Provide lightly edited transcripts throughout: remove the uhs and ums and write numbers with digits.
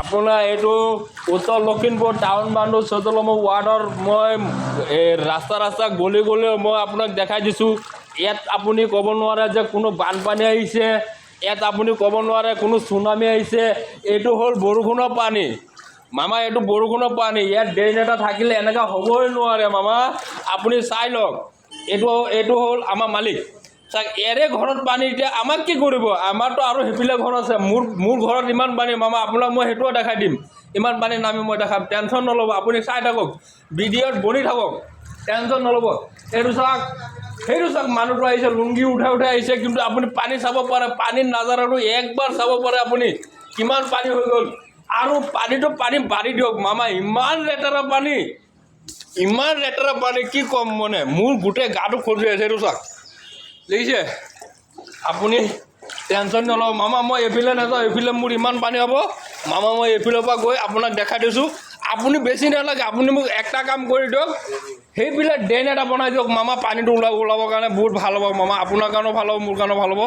আপোনাৰ এইটো উত্তৰ লখিমপুৰ টাউন বান্ধু ১৪ নম্বৰ ৱাৰ্ডৰ মই ৰাস্তা গলি মই আপোনাক দেখাই দিছোঁ। ইয়াত আপুনি ক'ব নোৱাৰে যে কোনো বানপানী আহিছে, ইয়াত আপুনি ক'ব নোৱাৰে কোনো চুনামি আহিছে। এইটো হ'ল বৰষুণৰ পানী মামা, এইটো বৰষুণৰ পানী। ইয়াত ড্ৰেইন এটা থাকিলে এনেকুৱা হ'বই নোৱাৰে মামা। আপুনি চাই লওক, এইটো হ'ল আমাৰ মালিক। চাওক, এৰে ঘৰত পানী, এতিয়া আমাক কি কৰিব? আমাৰতো আৰু সেইফালে ঘৰ আছে। মোৰ ঘৰত ইমান পানী মামা, আপোনাক মই সেইটোও দেখাই দিম। ইমান পানী নামি মই দেখাম, টেনশ্যন নল'ব। আপুনি চাই থাকক, ভিডিঅ'ত বনি থাকক, টেনশ্যন নল'ব। এইটো চাওক, সেইটো চাওক, মানুহটো আহিছে লুংগি উঠাই আহিছে, কিন্তু আপুনি পানী চাব পাৰে, পানীৰ নাজাৰাটো একবাৰ চাব পাৰে আপুনি কিমান পানী হৈ গ'ল। আৰু পানী বাঢ়ি দিয়ক মামা, ইমান লেতেৰা পানী, কি ক'ম মানে, মোৰ গোটেই গাটো খজুৱাই আছে। এইটো চাওক, দেখিছে? আপুনি টেনশ্যন নল'ব মামা, মই এইফালে নাযাওঁ, এইফালে মোৰ ইমান পানী হ'ব মামা। মই এইফালৰ পৰা গৈ আপোনাক দেখাই দিছোঁ। আপুনি বেছি নালাগে, আপুনি মোক একটা কাম কৰি দিয়ক, সেইবিলাক ড্ৰেইন এটা বনাই দিয়ক মামা। পানীটো ওলাবৰ কাৰণে বহুত ভাল হ'ব মামা, আপোনাৰ কাৰণেও ভাল হ'ব, মোৰ কাৰণেও ভাল হ'ব।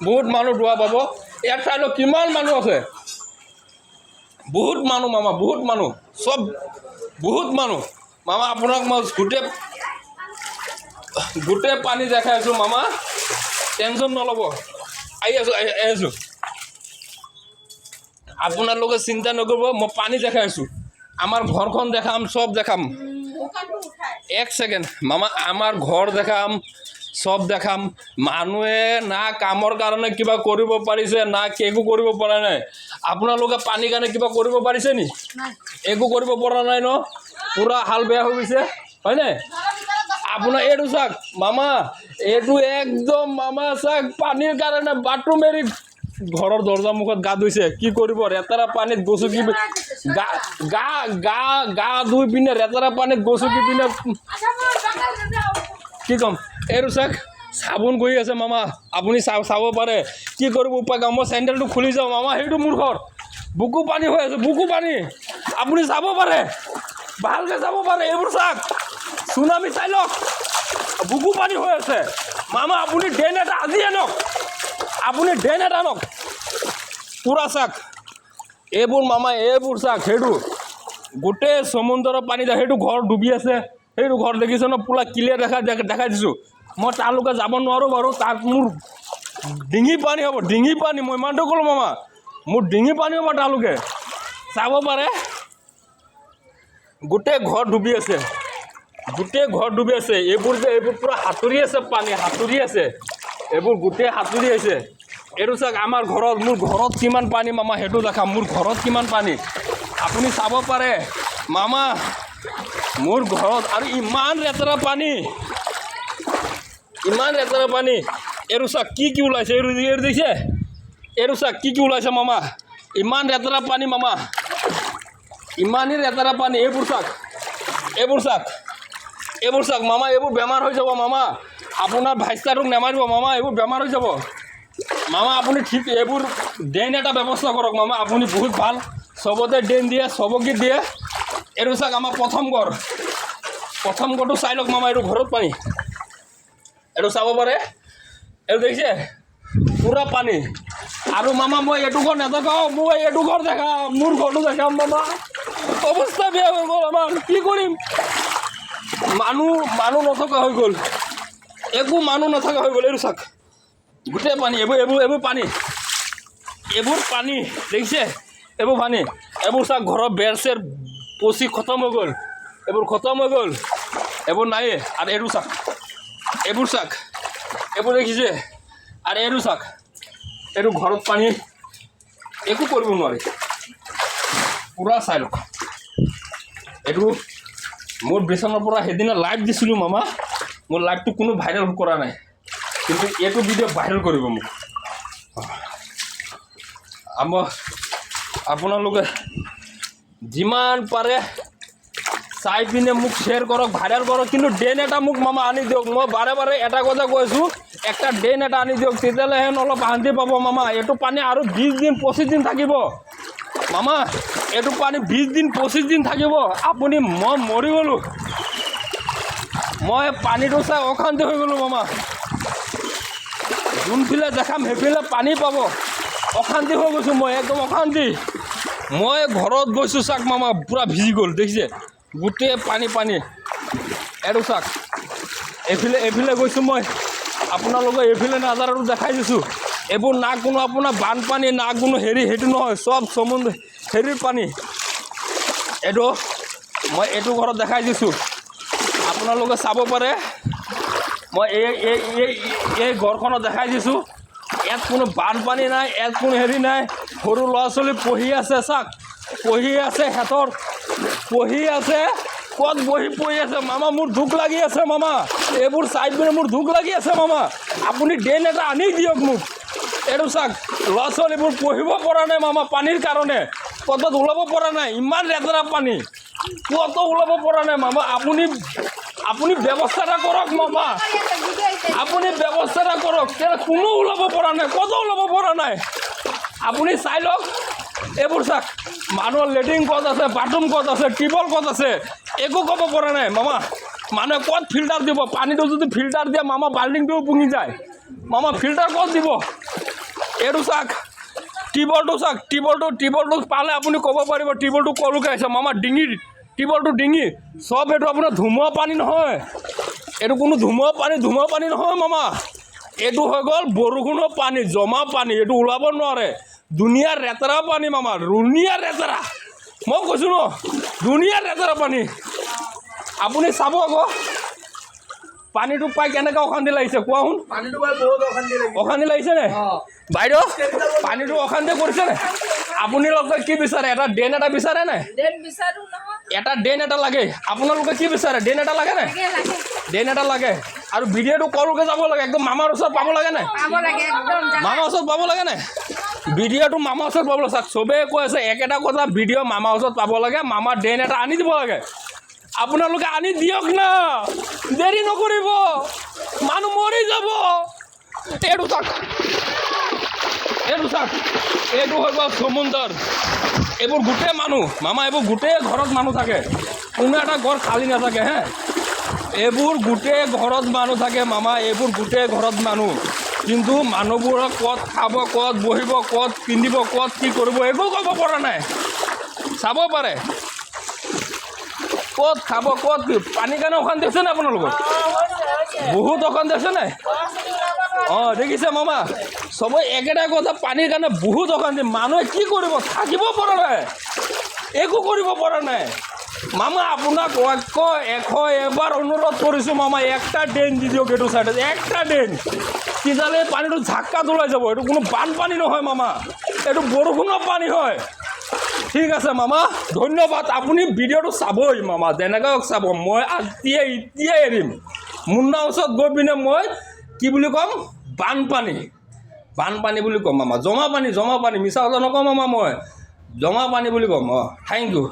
বহুত মানুহ দোৱা পাব। ইয়াত চাই লওক কিমান মানুহ আছে, বহুত মানুহ মামা, বহুত মানুহ, চব বহুত মানুহ মামা। আপোনাক মই গোটেই পানী দেখাই আছোঁ মামা, টেনশ্যন নল'ব। আহি আছোঁ, আপোনালোকে চিন্তা নকৰিব, মই পানী দেখাই আছোঁ। আমাৰ ঘৰখন দেখাম, চব দেখাম। এক ছেকেণ্ড মামা, আমাৰ ঘৰ দেখাম, চব দেখাম। মানুহে না কামৰ কাৰণে কিবা কৰিব পাৰিছে, না একো কৰিব পৰা নাই। আপোনালোকে পানীৰ কাৰণে কিবা কৰিব পাৰিছে নি? একো কৰিব পৰা নাই ন? পূৰা হাল বেয়া হৈ গৈছে, হয়নে? আপোনাৰ এইটো চাওক মামা, এইটো একদম মামা চাওক, পানীৰ কাৰণে বাথৰুম এৰি ঘৰৰ দৰ্জা মুখত গা ধুইছে। কি কৰিব, লেতেৰা পানীত গচকি গা ধুই পিনে লেতেৰা পানীত গচকি পিনে কি ক'ম। এইটো চাওক, চাবোন কৰি আছে মামা, আপুনি চাব পাৰে। কি কৰিব উপায় কাম, মই চেণ্ডেলটো খুলি যাওঁ মামা, সেইটো মোৰ ঘৰ। বুকু পানী হৈ আছে, বুকু পানী, আপুনি চাব পাৰে, ভালকৈ চাব পাৰে। এইবোৰ চাওক, চুনামি চাই লওক, বুকু পানী হৈ আছে মামা। আপুনি ড্ৰেইন এটা আজি আনক, পূৰা চাওক। এইবোৰ মামা, এইবোৰ চাওক, সেইটো গোটেই সমুদ্ৰৰ পানী, সেইটো ঘৰ ডুবি আছে। সেইটো ঘৰ দেখিছে ন, পূৰা ক্লিয়াৰ দেখাই দিছোঁ। মই তালৈকে যাব নোৱাৰোঁ বাৰু, তাত মোৰ ডিঙি পানী হ'ব, ডিঙি পানী। মই ইমানটো ক'লোঁ মামা, মোৰ ডিঙি পানী হ'ব তালৈকে, চাব পাৰে। গোটেই ঘৰ ডুবি আছে, এইবোৰ পূৰা সাঁতুৰি আছে, পানী সাঁতুৰি আছে, এইবোৰ গোটেই সাঁতুৰি আছে। এইটো চাওক, আমাৰ ঘৰত, মোৰ ঘৰত কিমান পানী মামা, সেইটো দেখাম। মোৰ ঘৰত কিমান পানী আপুনি চাব পাৰে মামা, মোৰ ঘৰত। আৰু ইমান লেতেৰা পানী, এইটো চাওক কি ওলাইছে, এইটো দেখিছে? এইটো চাওক কি ওলাইছে মামা, ইমান লেতেৰা পানী মামা, ইমানেই লেতেৰা পানী। এইবোৰ চাওক মামা, এইবোৰ বেমাৰ হৈ যাব মামা। আপোনাৰ ভাইষ্টাটোক নেমাৰিব মামা, এইবোৰ বেমাৰ হৈ যাব মামা। আপুনি ঠিক এইবোৰ ড্ৰেইন এটা ব্যৱস্থা কৰক মামা, আপুনি বহুত ভাল, চবতে ড্ৰেইন দিয়ে, চবকে দিয়ে। এইটো চাওক, আমাৰ প্ৰথম ঘৰটো চাই লওক মামা, এইটো ঘৰত পানী, এইটো চাব পাৰে। এইটো দেখিছে, পূৰা পানী। আৰু মামা, মই এইটো ঘৰ নেদেখাওঁ, মই এইটো ঘৰ দেখাম, মোৰ ঘৰটো দেখাম মামা। অৱস্থা বেয়া হৈ গ'ল আমাৰ, কি কৰিম? মানুহ নথকা হৈ গ'ল, একো মানুহ নথকা হৈ গ'ল। এইটো চাওক, গোটেই পানী, এইবোৰ পানী দেখিছে? এইবোৰ পানী, এইবোৰ চাওক, ঘৰৰ বেৰ চেৰ পচি খতম হৈ গ'ল, এইবোৰ নাইয়ে। আৰু এইটো চাওক, এইবোৰ দেখিছে? আৰু এইটো চাওক, এইটো ঘৰত পানী, একো কৰিব নোৱাৰি, পূৰা চাই লওক। এইটো মোৰ বিচনাৰ পৰা সেইদিনা লাইভ দিছিলোঁ মামা, মোৰ লাইভটো কোনো ভাইৰেল কৰা নাই, কিন্তু এইটো ভিডিঅ' ভাইৰেল কৰিব মোক। আপোনালোকে যিমান পাৰে চাই পিনে মোক শ্বেয়াৰ কৰক, ভাইৰেল কৰক, কিন্তু ড্ৰেইন এটা মোক মামা আনি দিয়ক। মই বাৰে এটা কথা কৈছোঁ, একটা ড্ৰেইন এটা আনি দিয়ক, তেতিয়াহ'লেহে অলপ শান্তি পাব মামা। এইটো পানী আৰু 20 দিন 25 দিন থাকিব মামা, এইটো পানী 20 দিন 25 দিন থাকিব। মই মৰি গ'লোঁ, মই পানীটো চাই অশান্তি হৈ গ'লোঁ মামা। যোনফালে দেখাম সেইফালে পানী পাব। অশান্তি হৈ গৈছোঁ মই, একদম অশান্তি। মই ঘৰত গৈছোঁ চাওক মামা, পূৰা ভিজি গ'ল দেখিছে, গোটেই পানী। এইটো চাওক, এইফালে গৈছোঁ মই, আপোনালোকে এইফালে নাজাৰাটো দেখাই দিছোঁ। এইবোৰ না কোনো আপোনাৰ বানপানী, না কোনো সেইটো নহয়, চব হেৰিৰ পানী। এইটো মই এইটো ঘৰত দেখাই দিছোঁ, আপোনালোকে চাব পাৰে। মই এই ঘৰখনত দেখাই দিছোঁ, ইয়াত কোনো বানপানী নাই, ইয়াত কোনো হেৰি নাই। সৰু ল'ৰা ছোৱালী পঢ়ি আছে চাওক, পঢ়ি আছে, সিহঁতৰ পঢ়ি আছে। ক'ত পঢ়ি আছে মামা, মোৰ দুখ লাগি আছে মামা, এইবোৰ চাই পিনে মোৰ দুখ লাগি আছে মামা। আপুনি ড্ৰেইন এটা আনি দিয়ক মোক। এইটো চাওক, ল'ৰা ছোৱালীবোৰ পঢ়িব পৰা নাই মামা, পানীৰ কাৰণে ক'ৰবাত ওলাব পৰা নাই, ইমান লেতেৰা পানী, ক'তো ওলাব পৰা নাই মামা। আপুনি ব্যৱস্থা এটা কৰক মামা, আপুনি ব্যৱস্থা এটা কৰক। কোনো ওলাব পৰা নাই, ক'তো ওলাব পৰা নাই। আপুনি চাই লওক, এইবোৰ চাওক, মানুহৰ লেট্ৰিন ক'ত আছে, বাথৰুম ক'ত আছে, টিউবৱেল ক'ত আছে, একো ক'ব পৰা নাই মামা। মানুহে ক'ত ফিল্টাৰ দিব? পানীটো যদি ফিল্টাৰ দিয়ে মামা, বাল্টিংটোও পুঙি যায় মামা, ফিল্টাৰ ক'ত দিব? এইটো চাওক, টিউবৱেলটো চাওক, টিউবৱেলটো পালে আপুনি ক'ব পাৰিব টিউবৱেলটো ক'লৈকে আহিছে মামা। টিউবৱেলটো ডিঙি চব, এইটো আপোনাৰ ধুমুহা পানী নহয়, এইটো কোনো ধুমুহা পানী নহয় মামা। এইটো হৈ গ'ল বৰষুণৰ পানী, জমা পানী, এইটো ওলাব নোৱাৰে। দুনিয়াৰ লেতেৰা পানী মামা, দুনিয়াৰ লেতেৰা, মই কৈছোঁ ন, দুনিয়াৰ লেতেৰা পানী। আপুনি চাব আকৌ পানীটো পাই কেনেকৈ অশান্তি লাগিছে, কোৱাচোন? পানীটো পাই বহুত অশান্তি লাগিছে। অশান্তি লাগিছে নে বাইদেউ? পানীটো অশান্তি কৰিছে নে? আপোনালোকে কি বিচাৰে? এটা ড্ৰেইন এটা বিচাৰে নাই? এটা ড্ৰেইন এটা লাগে। আপোনালোকে কি বিচাৰে? ড্ৰেইন এটা লাগে নাই? ড্ৰেইন এটা লাগে। আৰু ভিডিঅ'টো ক'লৈকে যাব লাগে? একদম মামাৰ ওচৰত পাব লাগে নাই? মামাৰ ওচৰত পাব লাগে নাই? ভিডিঅ'টো মামাৰ ওচৰত পাব লাগে। চবেই কৈ আছে একেটা কথা, ভিডিঅ' মামাৰ ওচৰত পাব লাগে, মামাৰ ড্ৰেইন এটা আনি দিব লাগে। আপোনালোকে আনি দিয়ক না, দেৰি নকৰিব, মানুহ মৰি যাব। এইটো চাওক, এইটো হৈ গ'ল সমুন্দৰ। এইবোৰ গোটেই মানুহ মামা, এইবোৰ গোটেই ঘৰত মানুহ থাকে, কোনো এটা ঘৰ খালী নাথাকে হে। এইবোৰ গোটেই ঘৰত মানুহ থাকে মামা, এইবোৰ গোটেই ঘৰত মানুহ। কিন্তু মানুহবোৰক ক'ত খাব, ক'ত বহিব, ক'ত পিন্ধিব, ক'ত কি কৰিব, একো ক'ব পৰা নাই। চাব পাৰে ক'ত খাব, ক'ত পানীৰ কাৰণে অশান্তি হৈছে নাই আপোনালোকৰ? বহুত অশান্তি হৈছে নাই? অঁ দেখিছে মামা, চবেই একেটা কথা, পানীৰ কাৰণে বহুত অশান্তি। মানুহে কি কৰিব, থাকিব পৰা নাই, একো কৰিব পৰা নাই মামা। আপোনাক এবাৰ অনুৰোধ কৰিছোঁ মামা, একটা ড্ৰেইন দি দিয়ক এইটো চাইডত, একটা ড্ৰেইন। কিজালে পানীটো ঝাক্কাত ওলাই যাব। এইটো কোনো বানপানী নহয় মামা, এইটো বৰষুণৰ পানী হয়। ঠিক আছে মামা, ধন্যবাদ। আপুনি ভিডিঅ'টো চাবই মামা, যেনেকৈ চাব। মই এতিয়াই এৰিম, মুন্না ওচৰত গৈ পিনে মই কি বুলি ক'ম, বানপানী বুলি ক'ম মামা। জমা পানী, মিছা কথা নকওঁ মামা, মই জমা পানী বুলি ক'ম। অঁ থেংক ইউ।